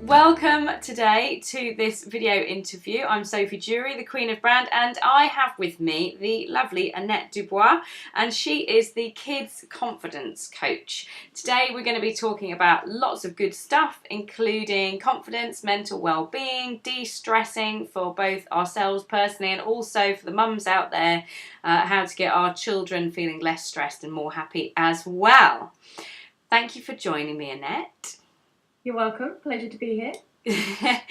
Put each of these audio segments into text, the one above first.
Welcome today to this video interview. I'm Sophie Jewry, the Queen of Brand, and I have with me the lovely Annette Du Bois, and she is the Kids Confidence Coach. Today we're going to be talking about lots of good stuff, including confidence, mental well-being, de-stressing for both ourselves personally and also for the mums out there, how to get our children feeling less stressed and more happy as well. Thank you for joining me, Annette. You're welcome. Pleasure to be here.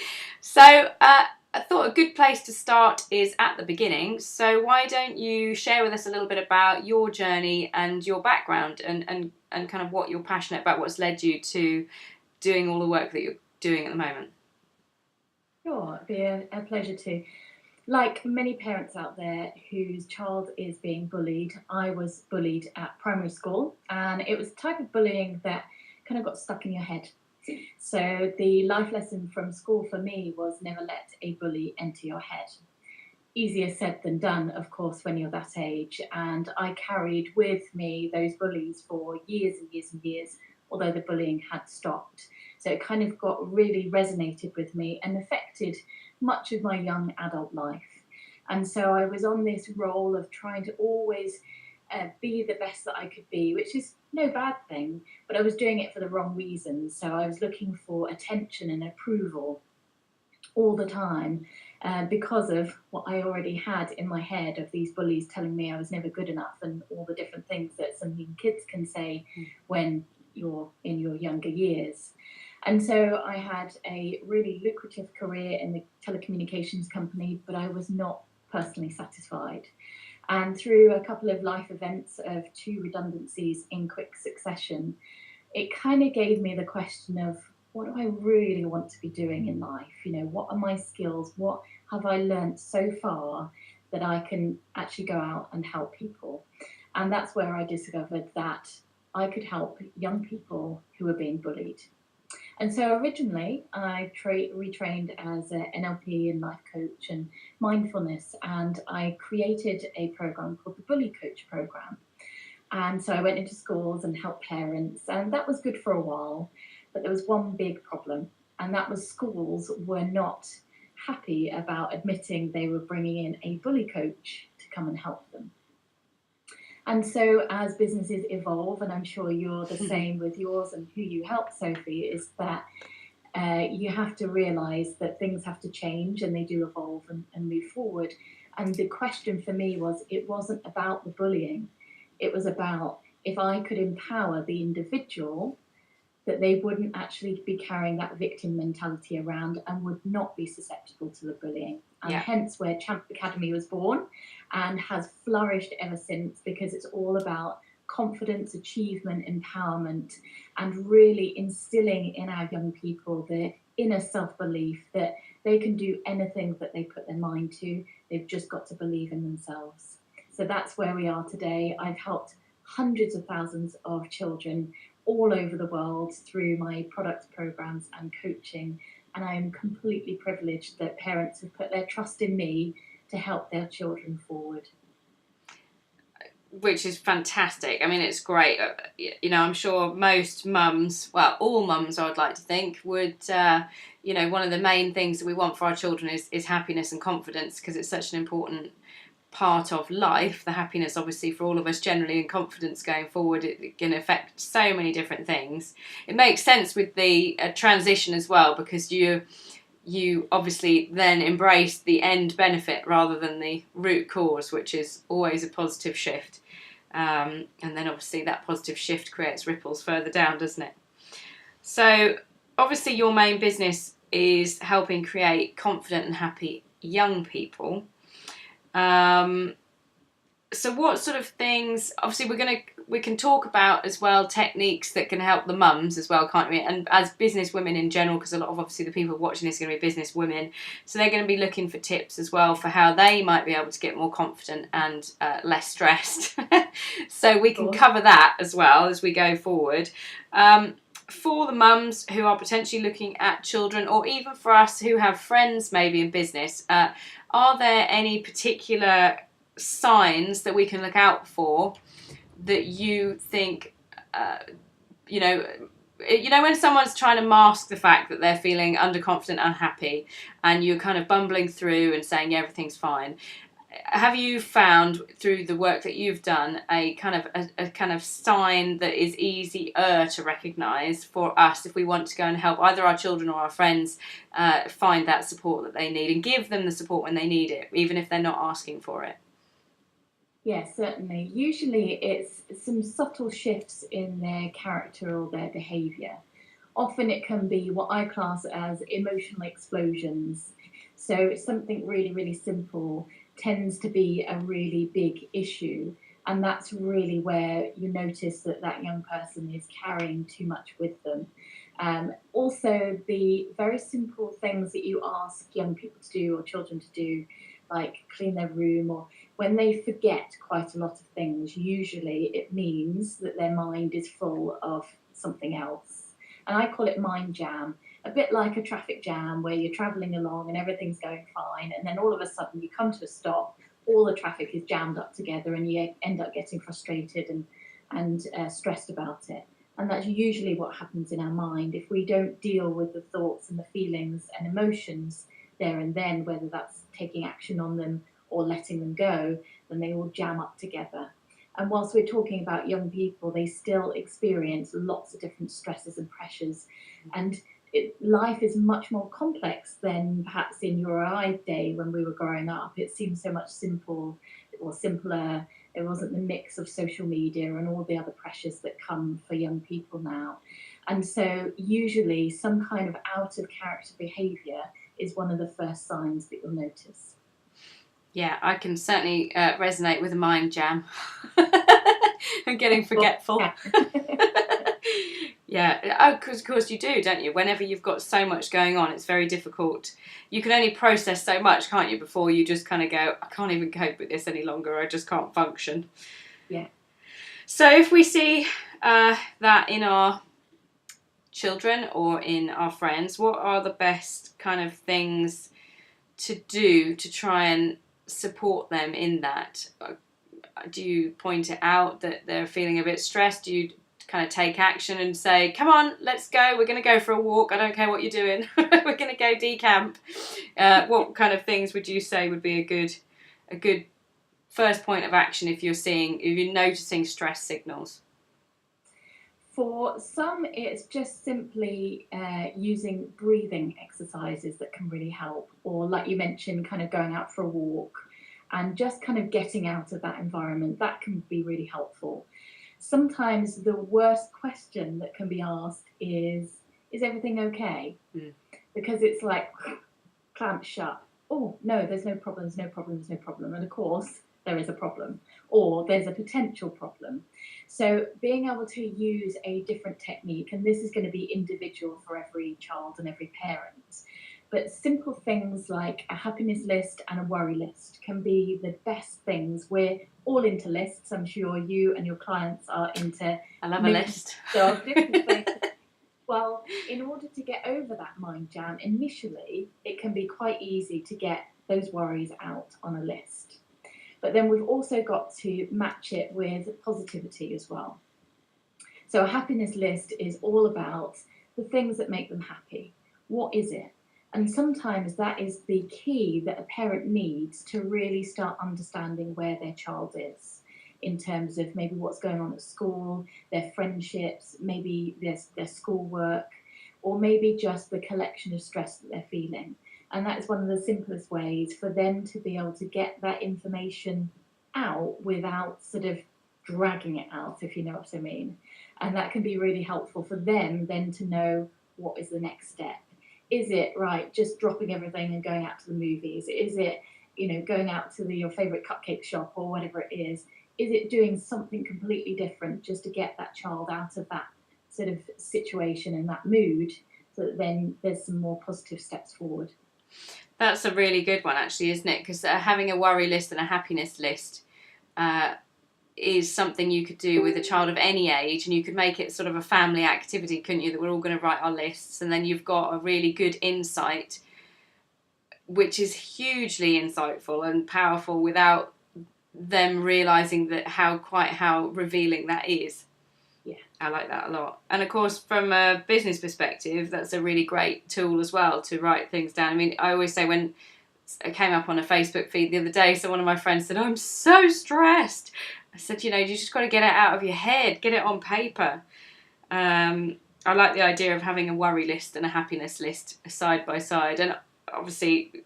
So I thought a good place to start is at the beginning. So why don't you share with us a little bit about your journey and your background and kind of what you're passionate about, what's led you to doing all the work that you're doing at the moment? Sure, it'd be a pleasure to. Like many parents out there whose child is being bullied, I was bullied at primary school, and it was the type of bullying that kind of got stuck in your head. So the life lesson from school for me was never let a bully enter your head. Easier said than done, of course, when you're that age. And I carried with me those bullies for years and years and years, although the bullying had stopped. So it kind of got really resonated with me and affected much of my young adult life. And so I was on this role of trying to always be the best that I could be, which is no bad thing, but I was doing it for the wrong reasons. So I was looking for attention and approval all the time because of what I already had in my head of these bullies telling me I was never good enough and all the different things that some kids can say when you're in your younger years. And so I had a really lucrative career in the telecommunications company, but I was not personally satisfied. And through a couple of life events of 2 redundancies in quick succession, it kind of gave me the question of, what do I really want to be doing in life? You know, what are my skills? What have I learned so far that I can actually go out and help people? And that's where I discovered that I could help young people who were being bullied. And so originally I retrained as an NLP and life coach and mindfulness, and I created a program called the Bully Coach Program. And so I went into schools and helped parents, and that was good for a while, but there was one big problem, and that was schools were not happy about admitting they were bringing in a bully coach to come and help them. And so as businesses evolve, and I'm sure you're the same with yours and who you help, Sophie, is that you have to realise that things have to change and they do evolve and move forward. And the question for me was, it wasn't about the bullying. It was about if I could empower the individual, that they wouldn't actually be carrying that victim mentality around and would not be susceptible to the bullying. And hence where Champ Academy was born and has flourished ever since, because it's all about confidence, achievement, empowerment, and really instilling in our young people the inner self-belief that they can do anything that they put their mind to. They've just got to believe in themselves. So that's where we are today. I've helped hundreds of thousands of children all over the world through my product programs and coaching, and I am completely privileged that parents have put their trust in me to help their children forward. Which is fantastic. I mean, it's great. You know, I'm sure most mums, well, all mums, I would like to think, would, you know, one of the main things that we want for our children is happiness and confidence, because it's such an important part of life. The happiness, obviously, for all of us generally, and confidence going forward, it can affect so many different things. It makes sense with the transition as well, because you obviously then embrace the end benefit rather than the root cause, which is always a positive shift. And then obviously that positive shift creates ripples further down, doesn't it? So obviously your main business is helping create confident and happy young people. So what sort of things, obviously we can talk about as well techniques that can help the mums as well, can't we? And as business women in general, because a lot of obviously the people watching this are going to be business women, so they're going to be looking for tips as well for how they might be able to get more confident and less stressed. So we can cover that as well as we go forward. For the mums who are potentially looking at children, or even for us who have friends maybe in business, are there any particular signs that we can look out for that you think, you know, you know, when someone's trying to mask the fact that they're feeling underconfident, unhappy, and you're kind of bumbling through and saying, yeah, everything's fine. Have you found through the work that you've done a kind of sign that is easier to recognise for us if we want to go and help either our children or our friends find that support that they need and give them the support when they need it, even if they're not asking for it? Yes, certainly. Usually it's some subtle shifts in their character or their behaviour. Often it can be what I class as emotional explosions. So something really, really simple tends to be a really big issue. And that's really where you notice that that young person is carrying too much with them. Also, the very simple things that you ask young people to do or children to do, like clean their room, or when they forget quite a lot of things, usually it means that their mind is full of something else. And I call it mind jam, a bit like a traffic jam where you're travelling along and everything's going fine, and then all of a sudden you come to a stop, all the traffic is jammed up together, and you end up getting frustrated and stressed about it. And that's usually what happens in our mind if we don't deal with the thoughts and the feelings and emotions there and then, whether that's taking action on them or letting them go, then they all jam up together. And whilst we're talking about young people, they still experience lots of different stresses and pressures. And life is much more complex than perhaps in your or I day when we were growing up. It seemed so much simple or simpler. There wasn't the mix of social media and all the other pressures that come for young people now. And so usually some kind of out of character behaviour is one of the first signs that you'll notice. Yeah, I can certainly resonate with a mind jam. I'm getting forgetful. Yeah, of course you do, don't you? Whenever you've got so much going on, it's very difficult. You can only process so much, can't you, before you just kind of go, I can't even cope with this any longer, I just can't function. Yeah. So if we see that in our children or in our friends, what are the best kind of things to do to try and support them in that? Do you point it out that they're feeling a bit stressed? Do you kind of take action and say, come on, let's go, we're going to go for a walk, I don't care what you're doing, we're going to go decamp? What kind of things would you say would be a good first point of action if you're noticing stress signals? For some, it's just simply using breathing exercises that can really help, or like you mentioned, kind of going out for a walk and just kind of getting out of that environment. That can be really helpful. Sometimes the worst question that can be asked is everything okay? Mm. Because it's like clamped shut. Oh, no, there's no problem, there's no problem, there's no problem. And of course, there is a problem, or there's a potential problem. So being able to use a different technique, and this is going to be individual for every child and every parent, but simple things like a happiness list and a worry list can be the best things. We're all into lists. I'm sure you and your clients are into. I love a list. So different things. Well, in order to get over that mind jam, initially, it can be quite easy to get those worries out on a list. But then we've also got to match it with positivity as well. So a happiness list is all about the things that make them happy. What is it? And sometimes that is the key that a parent needs to really start understanding where their child is in terms of maybe what's going on at school, their friendships, maybe their schoolwork, or maybe just the collection of stress that they're feeling. And that is one of the simplest ways for them to be able to get that information out without sort of dragging it out, if you know what I mean. And that can be really helpful for them then to know what is the next step. Is it, right, just dropping everything and going out to the movies? Is it, going out to your favourite cupcake shop or whatever it is? Is it doing something completely different just to get that child out of that sort of situation and that mood, so that then there's some more positive steps forward? That's a really good one, actually, isn't it? Because having a worry list and a happiness list is something you could do with a child of any age, and you could make it sort of a family activity, couldn't you? That we're all going to write our lists, and then you've got a really good insight, which is hugely insightful and powerful without them realising that how revealing that is. Yeah. I like that a lot. And of course, from a business perspective, that's a really great tool as well to write things down. I mean, I always say when it came up on a Facebook feed the other day, so one of my friends said, I'm so stressed. I said, you just got to get it out of your head, get it on paper. I like the idea of having a worry list and a happiness list side by side. And obviously,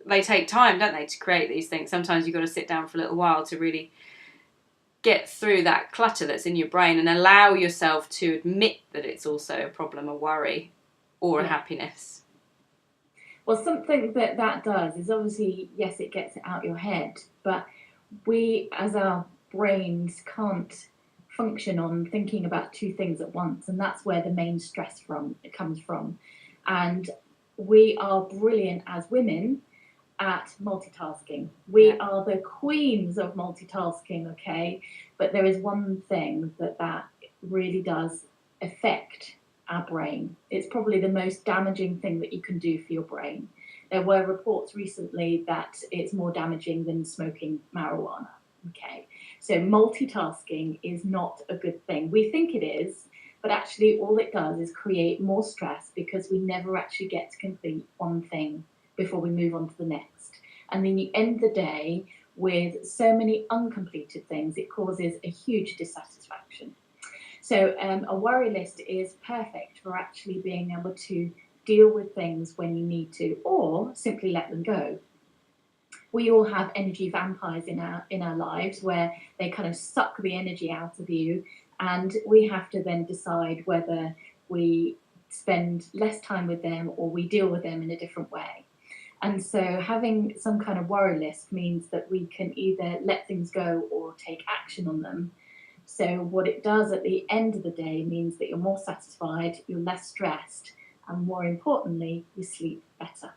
they take time, don't they, to create these things. Sometimes you've got to sit down for a little while to really get through that clutter that's in your brain and allow yourself to admit that it's also a problem, a worry, or a happiness. Well, something that does is obviously, yes, it gets it out your head, but we, as our brains, can't function on thinking about two things at once, and that's where the main stress comes from. And we are brilliant as women at multitasking. We are the queens of multitasking, okay? But there is one thing that really does affect our brain. It's probably the most damaging thing that you can do for your brain. There were reports recently that it's more damaging than smoking marijuana, okay? So multitasking is not a good thing. We think it is, but actually all it does is create more stress because we never actually get to complete one thing before we move on to the next. And then you end the day with so many uncompleted things, it causes a huge dissatisfaction. So a worry list is perfect for actually being able to deal with things when you need to, or simply let them go. We all have energy vampires in our lives where they kind of suck the energy out of you, and we have to then decide whether we spend less time with them or we deal with them in a different way. And so having some kind of worry list means that we can either let things go or take action on them. So what it does at the end of the day means that you're more satisfied, you're less stressed, and more importantly, you sleep better.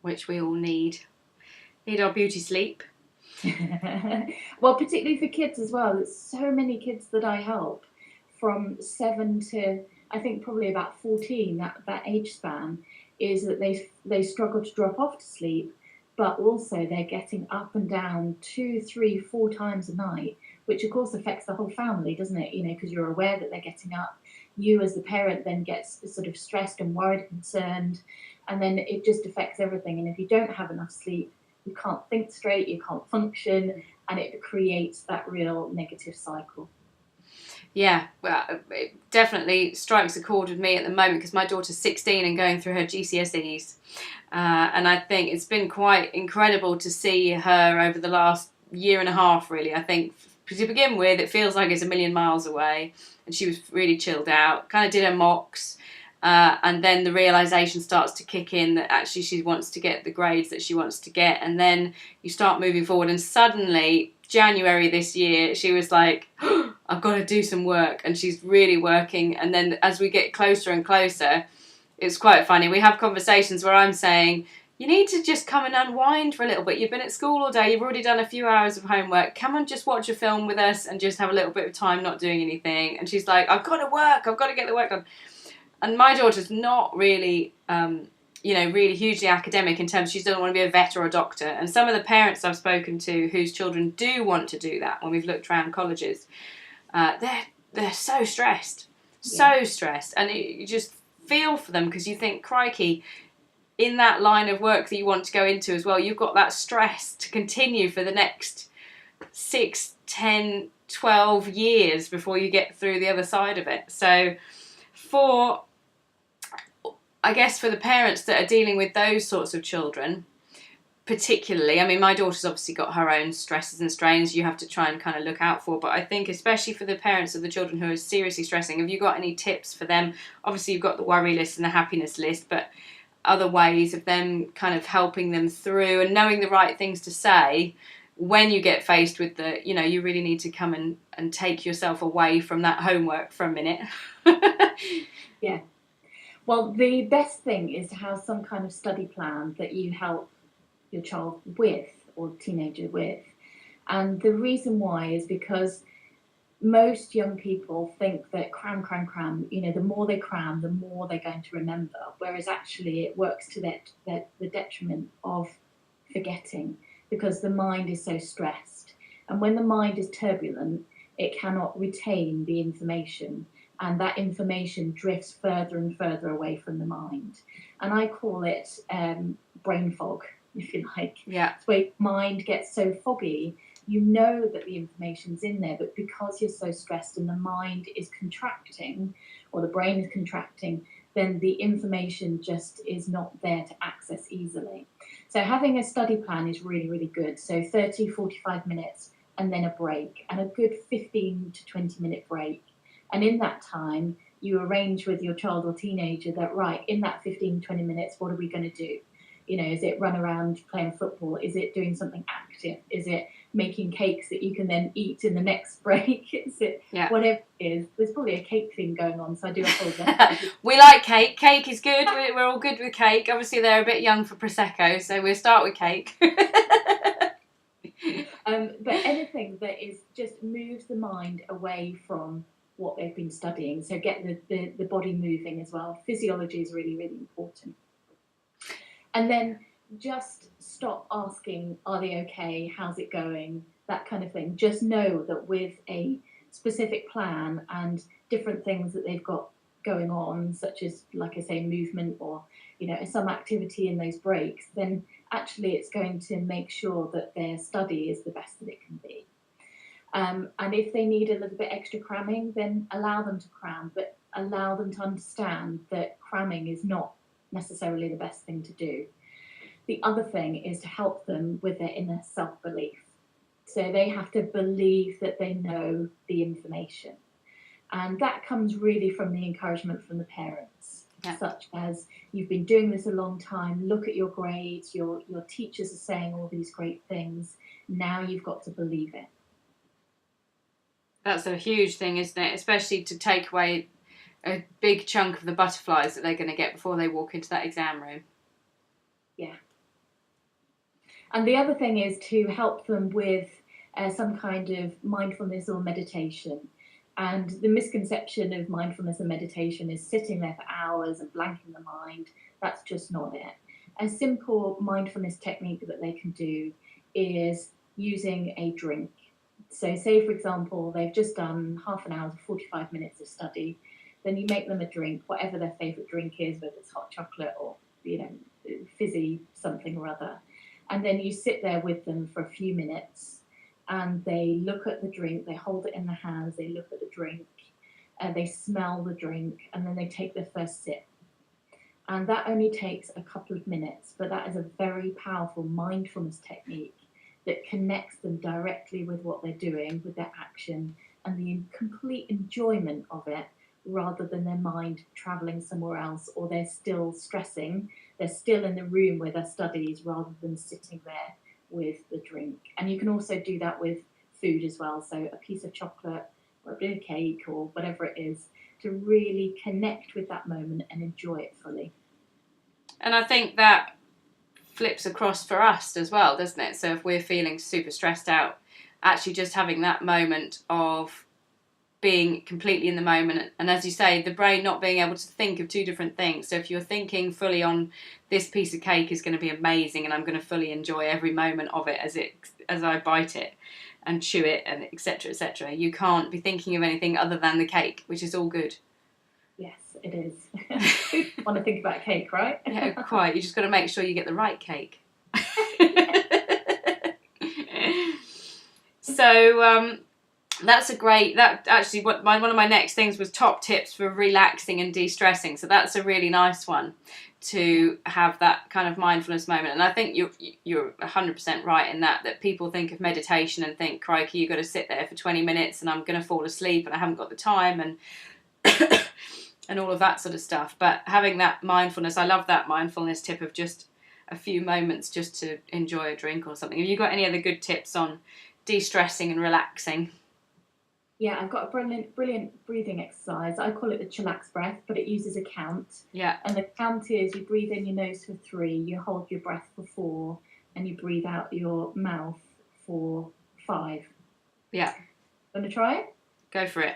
Which we all need. Need our beauty sleep. Well, particularly for kids as well. There's so many kids that I help from 7 to, I think, probably about 14, that age span, is that they struggle to drop off to sleep, but also they're getting up and down 2, 3, 4 times a night, which of course affects the whole family, doesn't it? Because you're aware that they're getting up. You as the parent then gets sort of stressed and worried, concerned, and then it just affects everything. And if you don't have enough sleep, you can't think straight, you can't function, and it creates that real negative cycle. Yeah, well, it definitely strikes a chord with me at the moment because my daughter's 16 and going through her GCSEs. And I think it's been quite incredible to see her over the last year and a half, really. I think to begin with, it feels like it's a million miles away. And she was really chilled out, kind of did her mocks. And then the realisation starts to kick in that actually she wants to get the grades that she wants to get. And then you start moving forward and suddenly, January this year, she was like, oh, I've got to do some work. And she's really working. And then as we get closer and closer, it's quite funny. We have conversations where I'm saying, you need to just come and unwind for a little bit. You've been at school all day. You've already done a few hours of homework. Come and just watch a film with us and just have a little bit of time not doing anything. And she's like, I've got to work. I've got to get the work done. And my daughter's not really, really hugely academic in terms she doesn't want to be a vet or a doctor. And some of the parents I've spoken to whose children do want to do that when we've looked around colleges, they're so stressed, stressed. And you just feel for them because you think, crikey, in that line of work that you want to go into as well, you've got that stress to continue for the next 6, 10, 12 years before you get through the other side of it. So for the parents that are dealing with those sorts of children, particularly, I mean, my daughter's obviously got her own stresses and strains you have to try and kind of look out for, but I think especially for the parents of the children who are seriously stressing, have you got any tips for them? Obviously, you've got the worry list and the happiness list, but other ways of them kind of helping them through and knowing the right things to say when you get faced with you really need to come and take yourself away from that homework for a minute. Yeah. Well, the best thing is to have some kind of study plan that you help your child with or teenager with. And the reason why is because most young people think that cram, the more they cram, the more they're going to remember, whereas actually it works to the detriment of forgetting because the mind is so stressed. And when the mind is turbulent, it cannot retain the information, and that information drifts further and further away from the mind. And I call it brain fog, if you like. Yeah. It's where mind gets so foggy, you know that the information's in there, but because you're so stressed and the mind is contracting, or the brain is contracting, then the information just is not there to access easily. So having a study plan is really, really good. So 30, 45 minutes, and then a break, and a good 15 to 20-minute break. And in that time, you arrange with your child or teenager that, right, in that 15, 20 minutes, what are we going to do? You know, is it run around playing football? Is it doing something active? Is it making cakes that you can then eat in the next break? Is it whatever it is? There's probably a cake thing going on, so I do apologise. We like cake. Cake is good. We're all good with cake. Obviously, they're a bit young for Prosecco, so we'll start with cake. But anything that is just moves the mind away from what they've been studying. So get the body moving as well. Physiology is really, really important. And then just stop asking, are they okay? How's it going? That kind of thing. Just know that with a specific plan and different things that they've got going on, such as, like I say, movement or, you know, some activity in those breaks, then actually it's going to make sure that their study is the best that it can be. And if they need a little bit extra cramming, then allow them to cram, but allow them to understand that cramming is not necessarily the best thing to do. The other thing is to help them with their inner self-belief. So they have to believe that they know the information. And that comes really from the encouragement from the parents, such as, you've been doing this a long time, look at your grades, your teachers are saying all these great things, now you've got to believe it. That's a huge thing, isn't it? Especially to take away a big chunk of the butterflies that they're going to get before they walk into that exam room. Yeah. And the other thing is to help them with some kind of mindfulness or meditation. And the misconception of mindfulness and meditation is sitting there for hours and blanking the mind. That's just not it. A simple mindfulness technique that they can do is using a drink. So say, for example, they've just done half an hour to 45 minutes of study. Then you make them a drink, whatever their favourite drink is, whether it's hot chocolate or, you know, fizzy something or other. And then you sit there with them for a few minutes and they look at the drink, they hold it in their hands, they look at the drink, they smell the drink, and then they take their first sip. And that only takes a couple of minutes, but that is a very powerful mindfulness technique that connects them directly with what they're doing, with their action, and the complete enjoyment of it, rather than their mind travelling somewhere else, or they're still stressing, they're still in the room with their studies rather than sitting there with the drink. And you can also do that with food as well, so a piece of chocolate or a bit of cake or whatever it is, to really connect with that moment and enjoy it fully. And I think that flips across for us as well, doesn't it? So if we're feeling super stressed out, actually just having that moment of being completely in the moment, and as you say, the brain not being able to think of two different things. So if you're thinking fully on, this piece of cake is going to be amazing and I'm going to fully enjoy every moment of it as I bite it and chew it and etc., you can't be thinking of anything other than the cake, which is all good. Yes, it is. Who doesn't want to think about cake, right? Yeah, quite. You just got to make sure you get the right cake. So that's a great. That actually, one of my next things was top tips for relaxing and de-stressing. So that's a really nice one, to have that kind of mindfulness moment. And I think you're 100% right in that people think of meditation and think, crikey, you've got to sit there for 20 minutes and I'm going to fall asleep and I haven't got the time and and all of that sort of stuff. But having that mindfulness, I love that mindfulness tip of just a few moments just to enjoy a drink or something. Have you got any other good tips on de-stressing and relaxing? Yeah, I've got a brilliant breathing exercise. I call it the chillax breath, but it uses a count. Yeah. And the count is, you breathe in your nose for 3, you hold your breath for 4, and you breathe out your mouth for 5. Yeah. Want to try it? Go for it.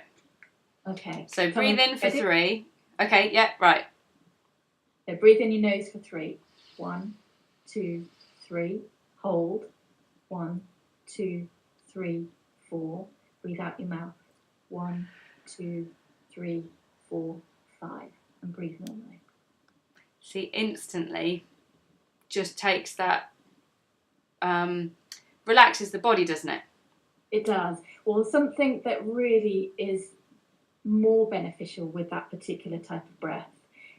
Okay. So breathe in for 3. Okay, yeah, right. So breathe in your nose for 3. 1, 2, 3. Hold. 1, 2, 3, 4. Breathe out your mouth. 1, 2, 3, 4, 5. And breathe normally. See, instantly just takes that, relaxes the body, doesn't it? It does. Well, something that really is more beneficial with that particular type of breath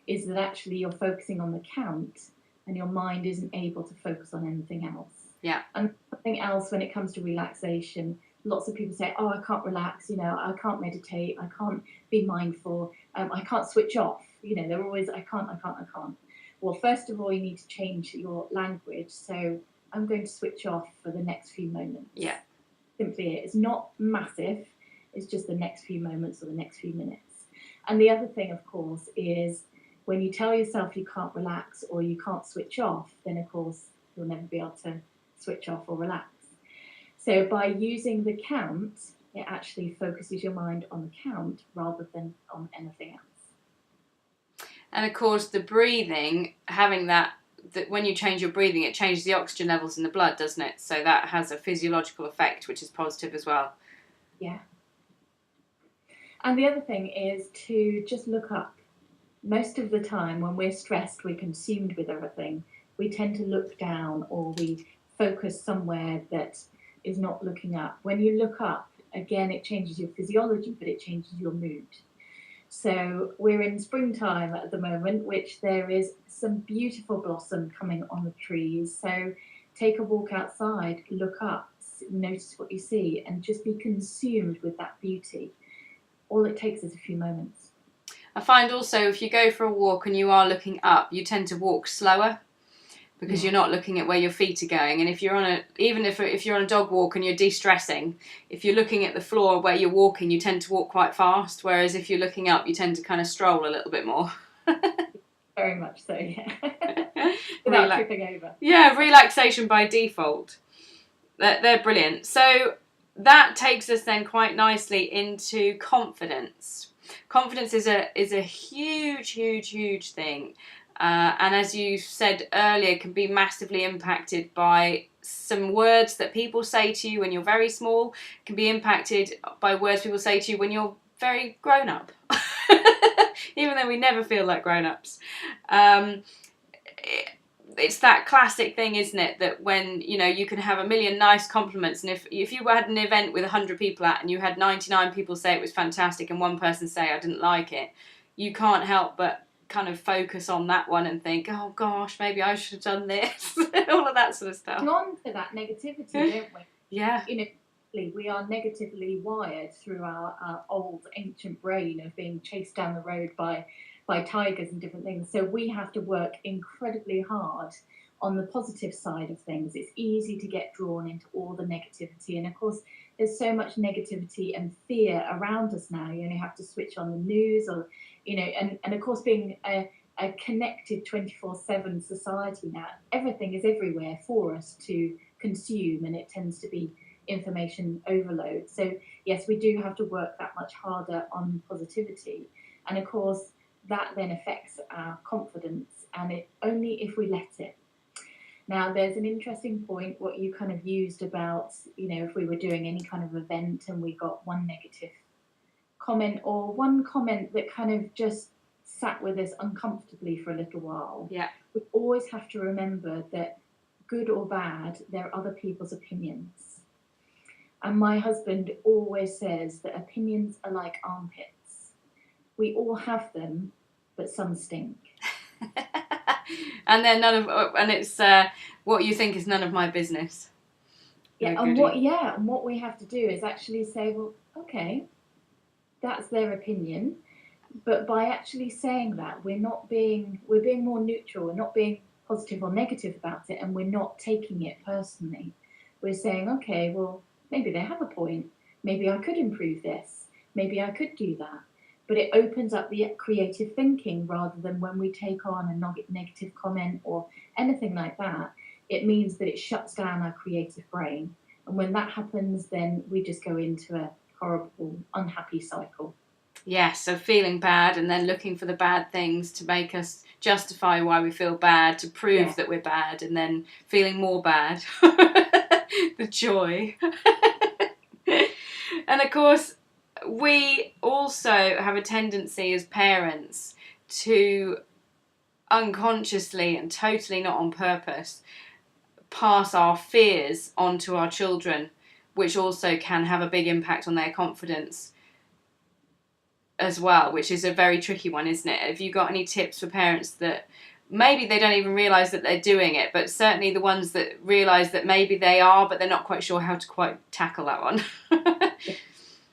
is that actually you're focusing on the count and your mind isn't able to focus on anything else. Yeah. And something else when it comes to relaxation, lots of people say, oh, I can't relax, I can't meditate, I can't be mindful, I can't switch off. They're always, I can't. Well, first of all, you need to change your language. So I'm going to switch off for the next few moments. Yeah. Simply it. It's not massive. It's just the next few moments or the next few minutes. And the other thing, of course, is when you tell yourself you can't relax or you can't switch off, then, of course, you'll never be able to switch off or relax. So by using the count, it actually focuses your mind on the count rather than on anything else. And, of course, the breathing, having that when you change your breathing, it changes the oxygen levels in the blood, doesn't it? So that has a physiological effect, which is positive as well. Yeah. And the other thing is to just look up. Most of the time when we're stressed, we're consumed with everything. We tend to look down or we focus somewhere that is not looking up. When you look up, again, it changes your physiology, but it changes your mood. So we're in springtime at the moment, which there is some beautiful blossom coming on the trees. So take a walk outside, look up, notice what you see, and just be consumed with that beauty. All it takes is a few moments. I find also if you go for a walk and you are looking up, you tend to walk slower because you're not looking at where your feet are going. And if you're on if you're on a dog walk and you're de-stressing, if you're looking at the floor where you're walking, you tend to walk quite fast. Whereas if you're looking up, you tend to kind of stroll a little bit more. Very much so, yeah. Without tripping over. Yeah, relaxation by default. They're brilliant. So that takes us then quite nicely into confidence. Confidence is a huge thing. And as you said earlier, can be massively impacted by some words that people say to you when you're very small, can be impacted by words people say to you when you're very grown up, even though we never feel like grown-ups. It's that classic thing, isn't it, that when you can have a million nice compliments, and if you had an event with 100 people at and you had 99 people say it was fantastic and one person say I didn't like it, you can't help but kind of focus on that one and think, oh gosh, maybe I should have done this. All of that sort of stuff. On to that negativity, don't we? Yeah. We are negatively wired through our old ancient brain of being chased down the road by tigers and different things. So we have to work incredibly hard on the positive side of things. It's easy to get drawn into all the negativity. And of course, there's so much negativity and fear around us now. You only have to switch on the news or, and of course, being a connected 24/7 society now, everything is everywhere for us to consume, and it tends to be information overload. So yes, we do have to work that much harder on positivity. And of course, that then affects our confidence, and it only if we let it. Now, there's an interesting point, what you kind of used about, if we were doing any kind of event and we got one negative comment or one comment that kind of just sat with us uncomfortably for a little while. Yeah. We always have to remember that good or bad, they're other people's opinions. And my husband always says that opinions are like armpits. We all have them, but some stink. And they're and it's what you think is none of my business. Yeah, and what we have to do is actually say, well, okay, that's their opinion, but by actually saying that, we're being more neutral, we're not being positive or negative about it, and we're not taking it personally. We're saying, okay, well, maybe they have a point. Maybe I could improve this. Maybe I could do that. But it opens up the creative thinking rather than when we take on a negative comment or anything like that. It means that it shuts down our creative brain. And when that happens, then we just go into a horrible, unhappy cycle. Yes, so feeling bad and then looking for the bad things to make us justify why we feel bad, to prove that we're bad, and then feeling more bad. The joy. And of course, we also have a tendency as parents to unconsciously and totally not on purpose pass our fears onto our children, which also can have a big impact on their confidence as well, which is a very tricky one, isn't it? Have you got any tips for parents that maybe they don't even realise that they're doing it, but certainly the ones that realise that maybe they are, but they're not quite sure how to quite tackle that one?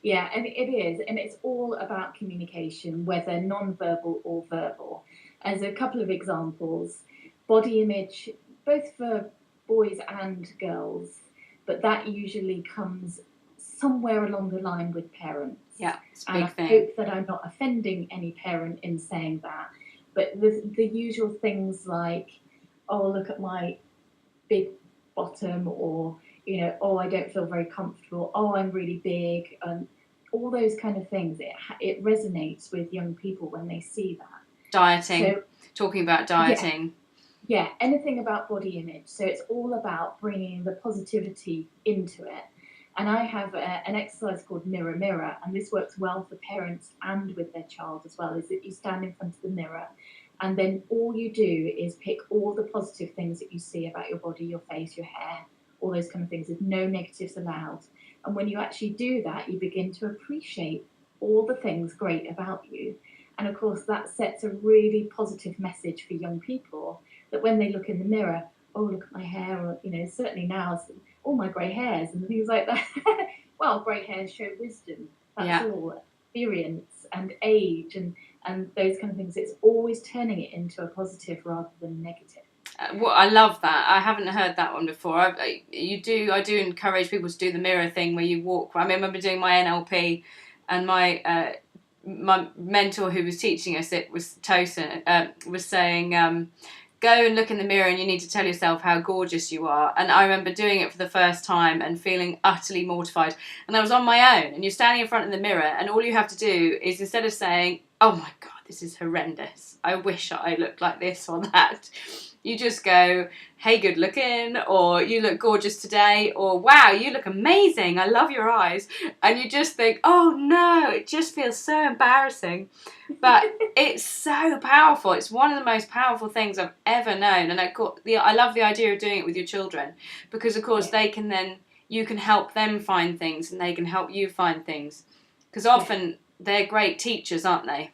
Yeah, and it is. And it's all about communication, whether non-verbal or verbal. As a couple of examples, body image, both for boys and girls, but that usually comes somewhere along the line with parents. Yeah, it's a and big I thing. hope that I'm not offending any parent in saying that. But the usual things like, oh, look at my big bottom, or, you know, oh, I don't feel very comfortable, oh, I'm really big, and all those kind of things. It resonates with young people when they see that. Dieting, So, talking about dieting. Yeah, anything about body image. So it's all about bringing the positivity into it. And I have an exercise called Mirror Mirror, and this works well for parents and with their child as well, is that you stand in front of the mirror, and then all you do is pick all the positive things that you see about your body, your face, your hair, all those kind of things. There's no negatives allowed. And when you actually do that, you begin to appreciate all the things great about you. And of course, that sets a really positive message for young people, that when they look in the mirror, oh, look at my hair, or, you know, certainly now, all my grey hairs and things like that. Well, grey hairs show wisdom. That's all experience and age and those kind of things. It's always turning it into a positive rather than negative. Well, I love that. I haven't heard that one before. I do encourage people to do the mirror thing where you walk. I remember doing my NLP, and my mentor who was teaching us it was Tosin, was saying, go and look in the mirror and you need to tell yourself how gorgeous you are. And I remember doing it for the first time and feeling utterly mortified. And I was on my own, and you're standing in front of the mirror, and all you have to do is, instead of saying, oh my God, this is horrendous, I wish I looked like this or that, you just go, hey, good looking, or you look gorgeous today, or wow, you look amazing, I love your eyes. And you just think, oh no, it just feels so embarrassing. But it's so powerful. It's one of the most powerful things I've ever known. And I love the idea of doing it with your children, because of course you can help them find things, and they can help you find things. Because often they're great teachers, aren't they?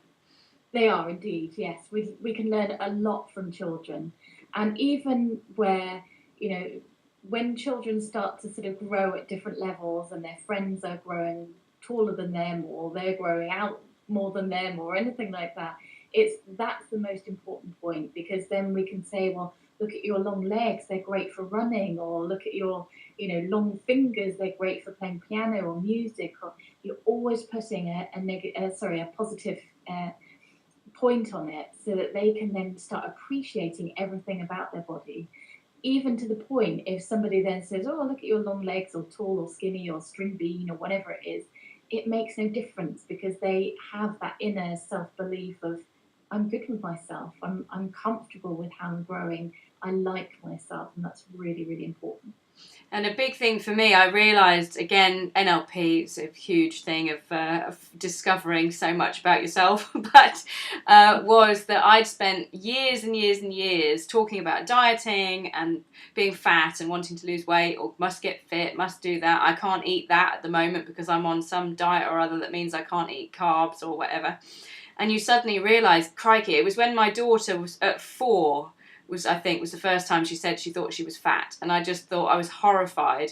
They are indeed, yes. We can learn a lot from children. And even where, you know, when children start to sort of grow at different levels, and their friends are growing taller than them, or they're growing out more than them, or anything like that, that's the most important point, because then we can say, well, look at your long legs, they're great for running, or look at your, you know, long fingers, they're great for playing piano or music. Or you're always putting a positive point on it, so that they can then start appreciating everything about their body. Even to the point, if somebody then says, oh, look at your long legs, or tall or skinny or string bean or whatever it is, it makes no difference, because they have that inner self-belief of, I'm good with myself, I'm comfortable with how I'm growing, I like myself, and that's really, really important. And a big thing for me, I realised, again, NLP is a huge thing of discovering so much about yourself, but was that I'd spent years and years and years talking about dieting and being fat and wanting to lose weight, or must get fit, must do that. I can't eat that at the moment because I'm on some diet or other that means I can't eat carbs or whatever. And you suddenly realise, crikey, it was when my daughter was at 4, was the first time she said she thought she was fat, and I just thought, I was horrified.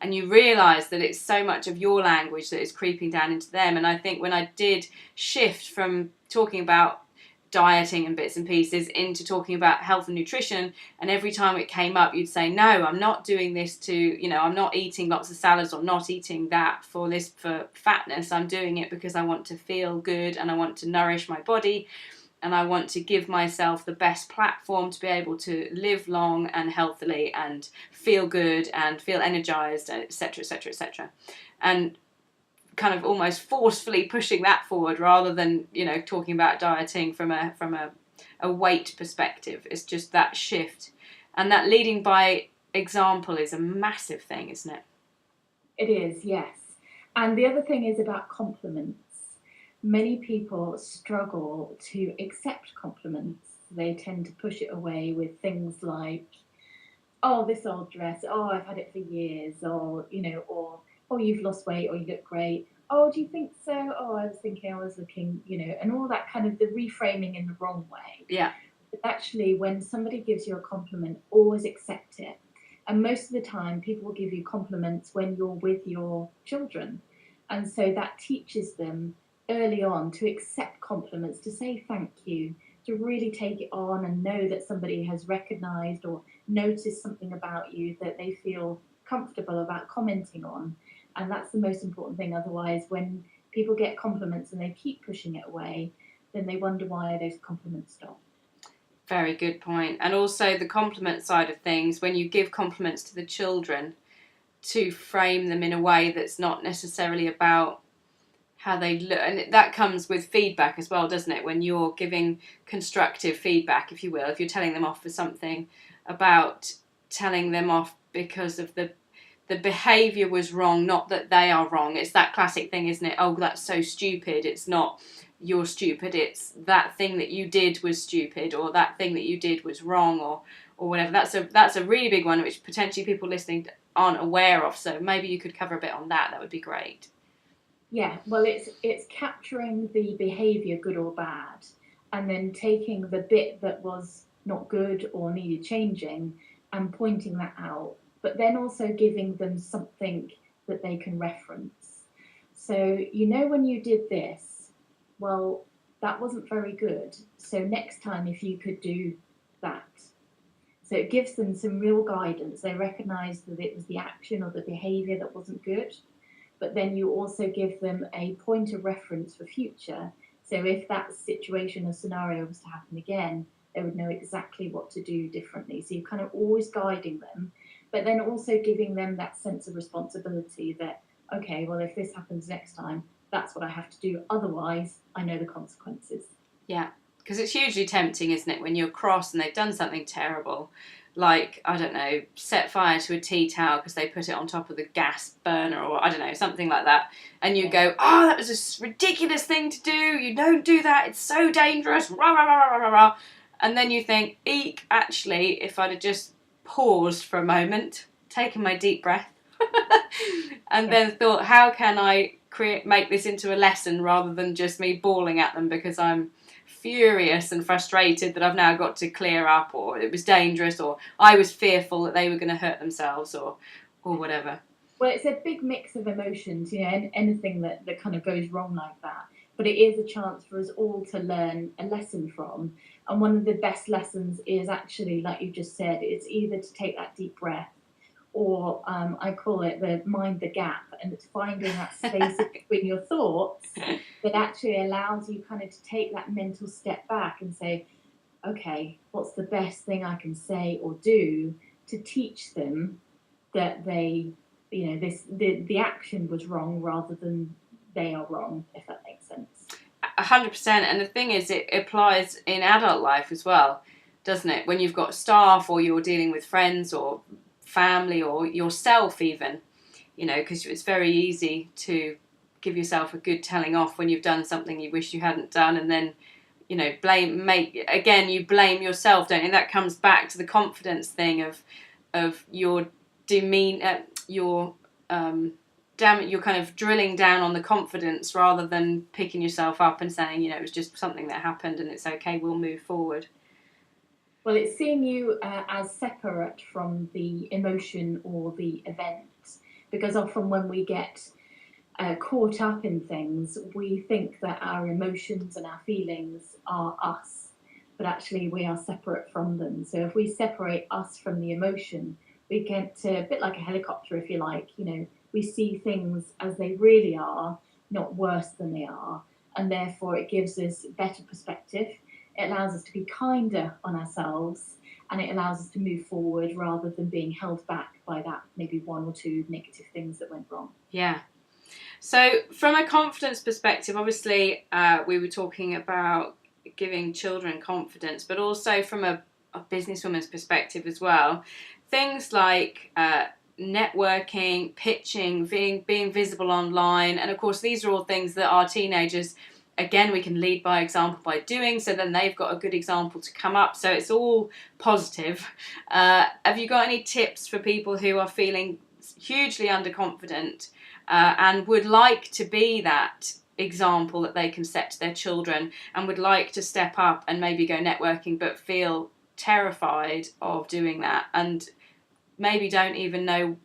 And you realise that it's so much of your language that is creeping down into them. And I think when I did shift from talking about dieting and bits and pieces into talking about health and nutrition, and every time it came up you'd say, no, I'm not doing this to, you know, I'm not eating lots of salads or not eating that for fatness, I'm doing it because I want to feel good and I want to nourish my body, and I want to give myself the best platform to be able to live long and healthily and feel good and feel energized, etc., etc., etc. And kind of almost forcefully pushing that forward, rather than, you know, talking about dieting from a weight perspective. It's just that shift, and that leading by example is a massive thing, isn't it? It is, yes. And the other thing is about compliments. Many people struggle to accept compliments. They tend to push it away with things like, oh, this old dress, oh, I've had it for years, or, or, oh, you've lost weight, or you look great. Oh, do you think so? Oh, I was thinking I was looking, and all that kind of the reframing in the wrong way. Yeah. But actually, when somebody gives you a compliment, always accept it. And most of the time, people will give you compliments when you're with your children. And so that teaches them early on to accept compliments, to say thank you, to really take it on and know that somebody has recognized or noticed something about you that they feel comfortable about commenting on. And that's the most important thing. Otherwise, when people get compliments and they keep pushing it away, then they wonder why those compliments stop. Very good point. And also the compliment side of things, when you give compliments to the children, to frame them in a way that's not necessarily about how they look. And that comes with feedback as well, doesn't it? When you're giving constructive feedback, if you will, if you're telling them off for something, about telling them off because of the behaviour was wrong, not that they are wrong. It's that classic thing, isn't it? Oh, that's so stupid. It's not you're stupid, it's that thing that you did was stupid, or that thing that you did was wrong, or whatever. That's a really big one, which potentially people listening aren't aware of. So maybe you could cover a bit on that. That would be great. Yeah, well, it's capturing the behaviour, good or bad, and then taking the bit that was not good or needed changing and pointing that out, but then also giving them something that they can reference. So, when you did this, well, that wasn't very good. So, next time, if you could do that. So, it gives them some real guidance. They recognise that it was the action or the behaviour that wasn't good, but then you also give them a point of reference for future. So if that situation or scenario was to happen again, they would know exactly what to do differently. So you're kind of always guiding them, but then also giving them that sense of responsibility that, okay, well, if this happens next time, that's what I have to do. Otherwise, I know the consequences. Yeah, because it's hugely tempting, isn't it, when you're cross and they've done something terrible, like, I don't know, set fire to a tea towel because they put it on top of the gas burner, or I don't know, something like that, and you go, oh, that was a ridiculous thing to do, you don't do that, it's so dangerous, rah, rah, rah, rah, rah, rah. And then you think, eek, actually, if I'd have just paused for a moment, taken my deep breath, and then thought, how can I make this into a lesson rather than just me bawling at them because I'm furious and frustrated that I've now got to clear up, or it was dangerous, or I was fearful that they were going to hurt themselves, or whatever. Well, it's a big mix of emotions, and anything that kind of goes wrong like that. But it is a chance for us all to learn a lesson from. And one of the best lessons is actually, like you just said, it's either to take that deep breath, or I call it the mind the gap, and it's finding that space between your thoughts that actually allows you kind of to take that mental step back and say, okay, what's the best thing I can say or do to teach them that they, the action was wrong rather than they are wrong, if that makes sense. 100%. And the thing is, it applies in adult life as well, doesn't it? When you've got staff, or you're dealing with friends or family, or yourself even, because it's very easy to give yourself a good telling off when you've done something you wish you hadn't done, and then you blame yourself, don't you? And that comes back to the confidence thing of your demeanor, you're kind of drilling down on the confidence rather than picking yourself up and saying, it was just something that happened and it's okay, we'll move forward. Well, it's seeing you as separate from the emotion or the event, because often when we get caught up in things, we think that our emotions and our feelings are us, but actually we are separate from them. So if we separate us from the emotion, we get a bit like a helicopter, if you like. We see things as they really are, not worse than they are, and therefore it gives us better perspective. It allows us to be kinder on ourselves, and it allows us to move forward rather than being held back by that maybe one or two negative things that went wrong. Yeah. So from a confidence perspective, obviously we were talking about giving children confidence, but also from a businesswoman's perspective as well. Things like networking, pitching, being visible online. And of course, these are all things that our teenagers, again, we can lead by example by doing, so then they've got a good example to come up. So it's all positive. Have you got any tips for people who are feeling hugely underconfident and would like to be that example that they can set to their children, and would like to step up and maybe go networking but feel terrified of doing that, and maybe don't even know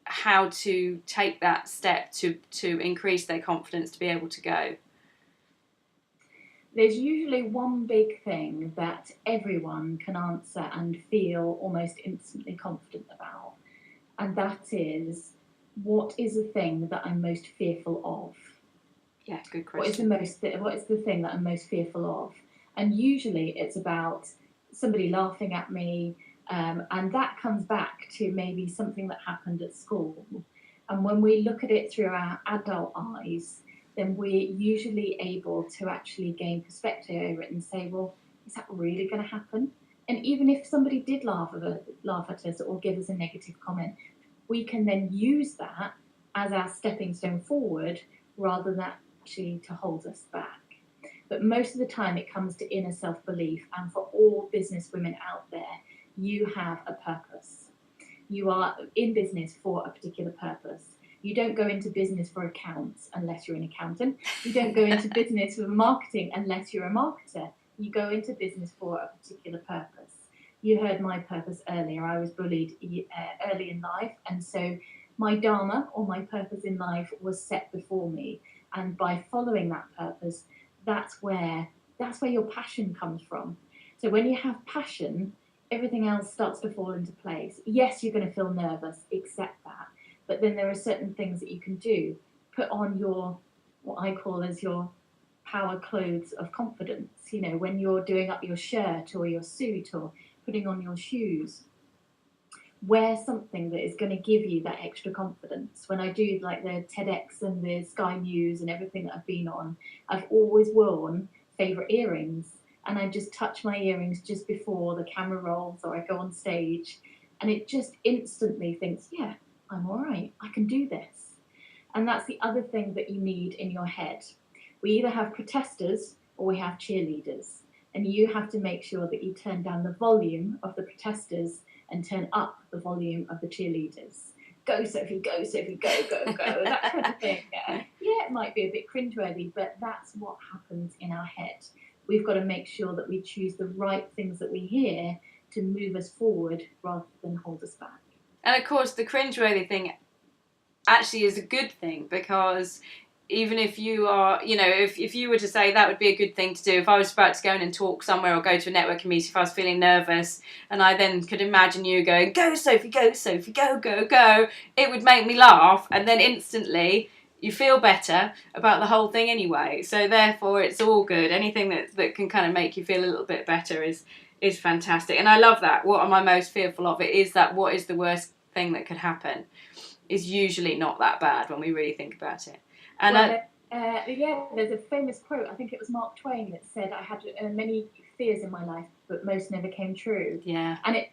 how to take that step to increase their confidence to be able to go? There's usually one big thing that everyone can answer and feel almost instantly confident about, and that is, what is the thing that I'm most fearful of? Yeah, good question. What is the thing that I'm most fearful of? And usually it's about somebody laughing at me, and that comes back to maybe something that happened at school. And when we look at it through our adult eyes, then we're usually able to actually gain perspective over it and say, well, is that really going to happen? And even if somebody did laugh at us or give us a negative comment, we can then use that as our stepping stone forward rather than actually to hold us back. But most of the time it comes to inner self-belief, and for all business women out there, you have a purpose. You are in business for a particular purpose. You don't go into business for accounts unless you're an accountant. You don't go into business for marketing unless you're a marketer. You go into business for a particular purpose. You heard my purpose earlier. I was bullied early in life, and so my dharma, or my purpose in life, was set before me. And by following that purpose, that's where your passion comes from. So when you have passion, everything else starts to fall into place. Yes, you're going to feel nervous, accept that. But then there are certain things that you can do. Put on your, what I call as your power clothes of confidence. You know, when you're doing up your shirt or your suit or putting on your shoes, wear something that is going to give you that extra confidence. When I do like the TEDx and the Sky News and everything that I've been on, I've always worn favourite earrings, and I just touch my earrings just before the camera rolls or I go on stage, and it just instantly thinks, yeah, I'm all right, I can do this. And that's the other thing that you need in your head. We either have protesters or we have cheerleaders, and you have to make sure that you turn down the volume of the protesters and turn up the volume of the cheerleaders. Go Sophie, go Sophie, go, go, go, that kind of thing. Yeah, it might be a bit cringeworthy, but that's what happens in our head. We've got to make sure that we choose the right things that we hear to move us forward rather than hold us back. And of course, the cringeworthy thing actually is a good thing, because even if you are, you know, if you were to say that would be a good thing to do, if I was about to go in and talk somewhere or go to a networking meeting, if I was feeling nervous and I then could imagine you going, go Sophie, go, go, go, it would make me laugh, and then instantly you feel better about the whole thing anyway. So therefore it's all good. Anything that can kind of make you feel a little bit better is fantastic. And I love that. What am I most fearful of? It is that what is the worst thing that could happen is usually not that bad when we really think about it. And there's a famous quote, I think it was Mark Twain, that said, I had many fears in my life, but most never came true. Yeah. And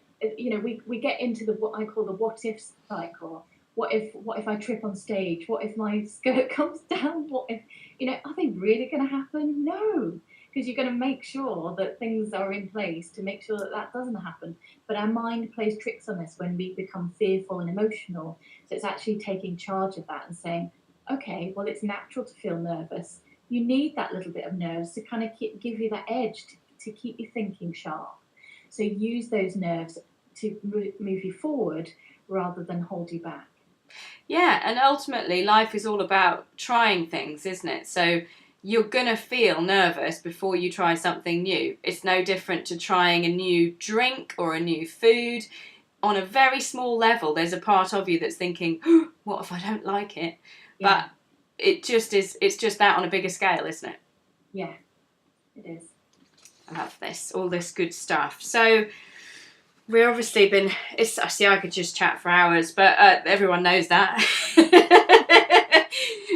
we get into what I call the what if cycle. What if I trip on stage? What if my skirt comes down? What if, are they really going to happen? No, because you're going to make sure that things are in place to make sure that doesn't happen. But our mind plays tricks on us when we become fearful and emotional. So it's actually taking charge of that and saying, okay, well, it's natural to feel nervous. You need that little bit of nerves to kind of give you that edge to keep you thinking sharp. So use those nerves to move you forward rather than hold you back. Yeah, and ultimately life is all about trying things, isn't it? So you're going to feel nervous before you try something new. It's no different to trying a new drink or a new food. On a very small level, there's a part of you that's thinking, oh, what if I don't like it? Yeah. But it's just that on a bigger scale, isn't it? Yeah, it is. I love this, all this good stuff. So we've obviously I could just chat for hours, but everyone knows that.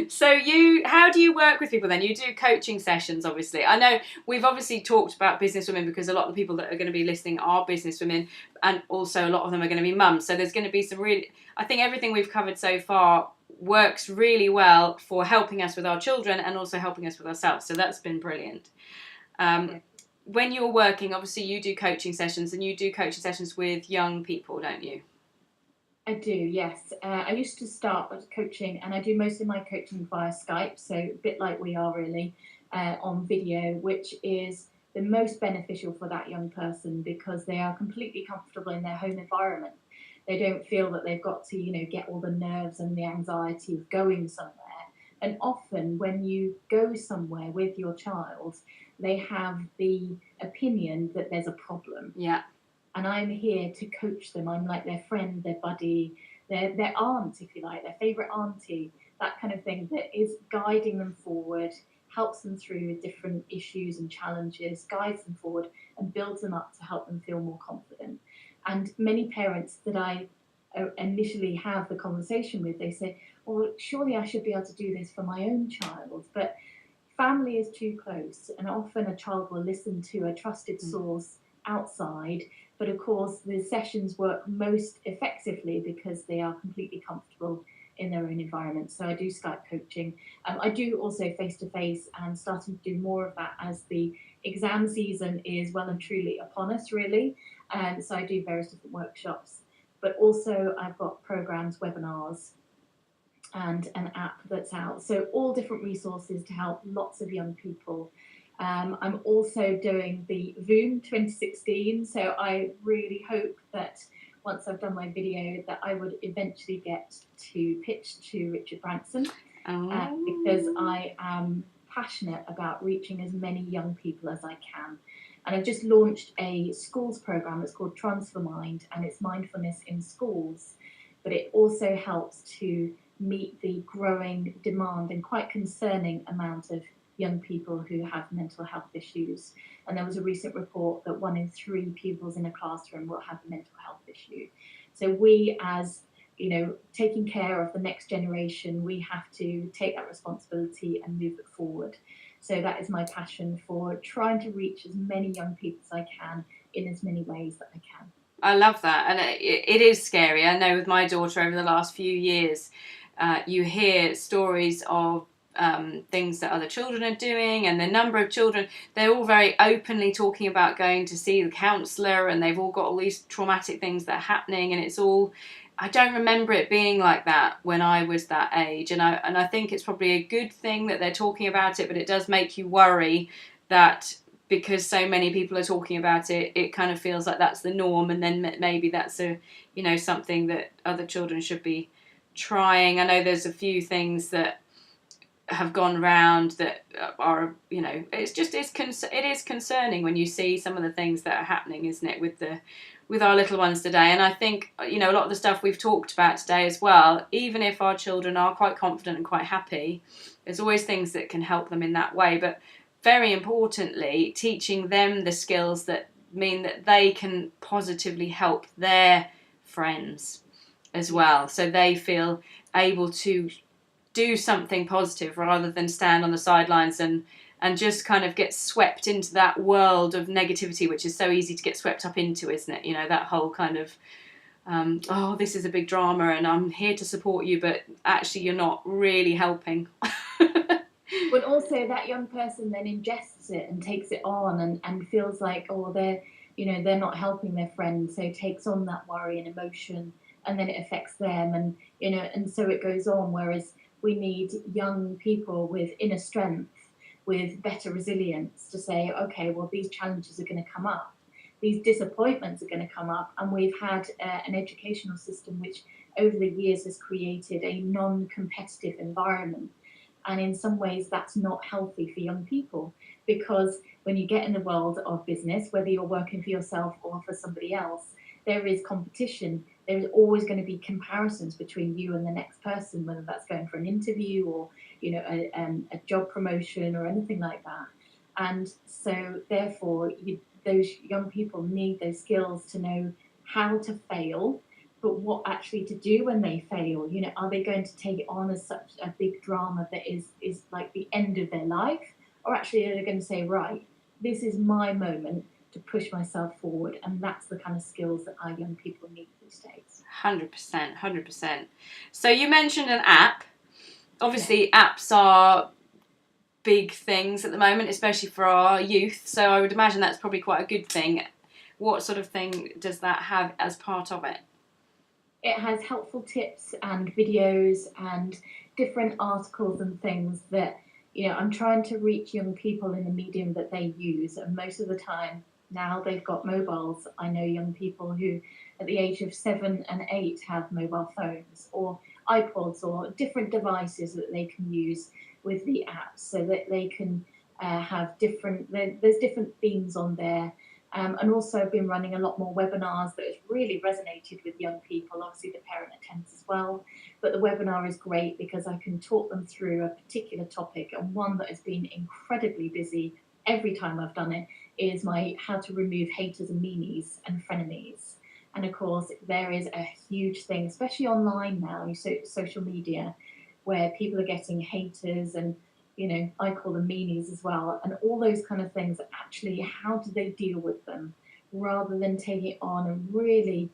So how do you work with people then? You do coaching sessions, obviously. I know we've obviously talked about businesswomen because a lot of the people that are going to be listening are businesswomen, and also a lot of them are going to be mums. So there's going to be some really, I think everything we've covered so far works really well for helping us with our children and also helping us with ourselves. So that's been brilliant. When you're working, obviously you do coaching sessions, and you do coaching sessions with young people, don't you? I do, yes. I used to start with coaching, and I do most of my coaching via Skype, so a bit like we are really, on video, which is the most beneficial for that young person because they are completely comfortable in their home environment. They don't feel that they've got to, get all the nerves and the anxiety of going somewhere. And often when you go somewhere with your child, they have the opinion that there's a problem. Yeah. And I'm here to coach them. I'm like their friend, their buddy, their aunt, if you like, their favourite auntie, that kind of thing that is guiding them forward, helps them through different issues and challenges, guides them forward and builds them up to help them feel more confident. And many parents that I initially have the conversation with, they say, well, surely I should be able to do this for my own child. But family is too close, and often a child will listen to a trusted source outside. But of course, the sessions work most effectively because they are completely comfortable in their own environment. So I do Skype coaching. I do also face-to-face, and starting to do more of that as the exam season is well and truly upon us, really. So I do various different workshops. But also I've got programs, webinars, and an app that's out. So all different resources to help lots of young people. I'm also doing the VOOM 2016, so I really hope that once I've done my video that I would eventually get to pitch to Richard Branson, because I am passionate about reaching as many young people as I can. And I've just launched a schools program that's called Transfer Mind, and it's mindfulness in schools, but it also helps to meet the growing demand and quite concerning amount of young people who have mental health issues. And there was a recent report that 1 in 3 pupils in a classroom will have a mental health issue. So we, as taking care of the next generation, we have to take that responsibility and move it forward. So that is my passion for trying to reach as many young people as I can in as many ways that I can. I love that, and it is scary. I know with my daughter over the last few years, you hear stories of things that other children are doing, and the number of children, they're all very openly talking about going to see the counsellor, and they've all got all these traumatic things that are happening, and it's all, I don't remember it being like that when I was that age, and I think it's probably a good thing that they're talking about it, but it does make you worry that because so many people are talking about it, it kind of feels like that's the norm, and then maybe that's something that other children should be trying. I know there's a few things that have gone round that are, it is concerning when you see some of the things that are happening, isn't it, with our little ones today. And I think, a lot of the stuff we've talked about today as well, even if our children are quite confident and quite happy, there's always things that can help them in that way. But very importantly, teaching them the skills that mean that they can positively help their friends as well, so they feel able to do something positive rather than stand on the sidelines and just kind of get swept into that world of negativity, which is so easy to get swept up into, isn't it? That whole kind of this is a big drama and I'm here to support you, but actually you're not really helping. But also that young person then ingests it and takes it on and feels like, they're not helping their friend, so takes on that worry and emotion, and then it affects them, and so it goes on. Whereas we need young people with inner strength, with better resilience to say, okay, well, these challenges are going to come up, these disappointments are going to come up, and we've had an educational system which over the years has created a non-competitive environment. And in some ways, that's not healthy for young people, because when you get in the world of business, whether you're working for yourself or for somebody else, there is competition. There's always going to be comparisons between you and the next person, whether that's going for an interview or a job promotion or anything like that. And so therefore, those young people need those skills to know how to fail, but what actually to do when they fail. You know, are they going to take it on as such a big drama that is like the end of their life, or actually are they going to say, right, this is my moment to push myself forward? And that's the kind of skills that our young people need these days. 100%, 100%. So you mentioned an app. Obviously, apps are big things at the moment, especially for our youth. So I would imagine that's probably quite a good thing. What sort of thing does that have as part of it? It has helpful tips and videos and different articles and things that, you know, I'm trying to reach young people in the medium that they use. And most of the time now they've got mobiles. I know young people who at the age of 7 and 8 have mobile phones or iPods or different devices that they can use with the apps, so that they can have different, there's different themes on there. And also I've been running a lot more webinars that has really resonated with young people. Obviously the parent attends as well, but the webinar is great because I can talk them through a particular topic, and one that has been incredibly busy every time I've done it is my how to remove haters and meanies and frenemies. And of course there is a huge thing, especially online now, social media, where people are getting haters and, you know, I call them meanies as well, and all those kind of things. Actually, how do they deal with them rather than taking it on and really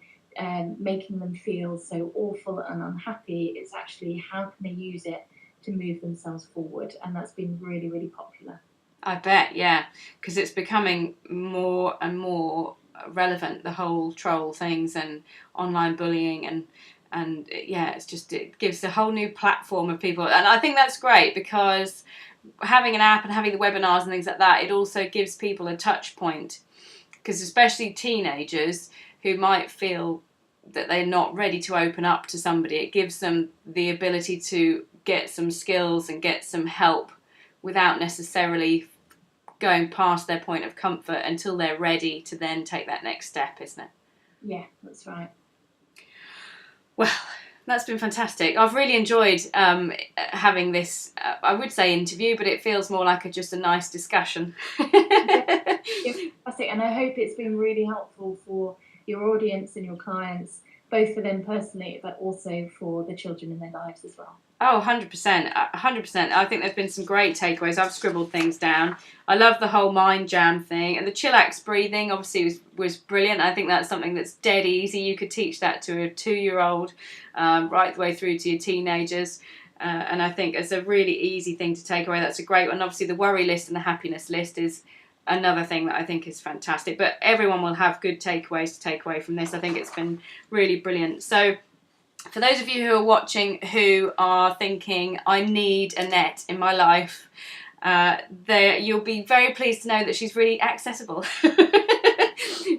making them feel so awful and unhappy? It's actually how can they use it to move themselves forward, and that's been really, really popular. I bet, yeah, because it's becoming more and more relevant, the whole troll things and online bullying and yeah, it's just, it gives a whole new platform of people, and I think that's great because having an app and having the webinars and things like that, it also gives people a touch point, because especially teenagers who might feel that they're not ready to open up to somebody, it gives them the ability to get some skills and get some help without necessarily going past their point of comfort until they're ready to then take that next step, isn't it? Yeah, that's right. Well, that's been fantastic. I've really enjoyed having this, I would say interview, but it feels more like just a nice discussion. Yeah, fantastic. And I hope it's been really helpful for your audience and your clients, both for them personally, but also for the children in their lives as well. Oh, 100%, 100%. I think there's been some great takeaways. I've scribbled things down. I love the whole mind jam thing, and the chillax breathing obviously was brilliant. I think that's something that's dead easy. You could teach that to a 2-year-old right the way through to your teenagers. And I think it's a really easy thing to take away. That's a great one. Obviously, the worry list and the happiness list is another thing that I think is fantastic. But everyone will have good takeaways to take away from this. I think it's been really brilliant. So for those of you who are watching who are thinking, I need Annette in my life, you'll be very pleased to know that she's really accessible.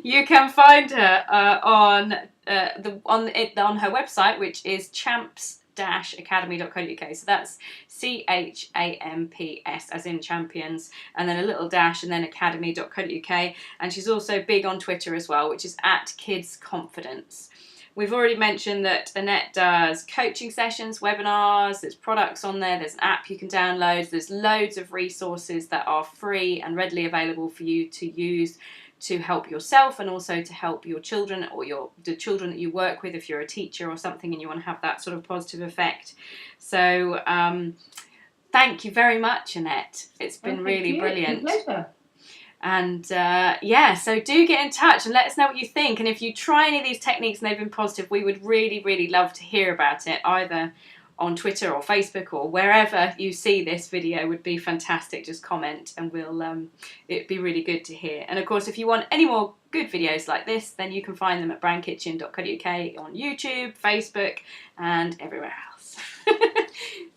You can find her on her website, which is champs-academy.co.uk. So that's CHAMPS as in champions, and then a little dash, and then academy.co.uk. And she's also big on Twitter as well, which is @kidsconfidence. We've already mentioned that Annette does coaching sessions, webinars, there's products on there, there's an app you can download, there's loads of resources that are free and readily available for you to use to help yourself and also to help your children or the children that you work with if you're a teacher or something and you want to have that sort of positive effect. So thank you very much, Annette. It's been really brilliant. It's a pleasure. And so do get in touch and let us know what you think. And if you try any of these techniques and they've been positive, we would really, really love to hear about it, either on Twitter or Facebook or wherever you see this video. Would be fantastic. Just comment and we'll it'd be really good to hear. And of course, if you want any more good videos like this, then you can find them at brownkitchen.co.uk on YouTube, Facebook and everywhere else.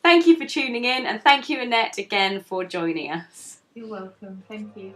Thank you for tuning in, and thank you, Annette, again for joining us. You're welcome. Thank you.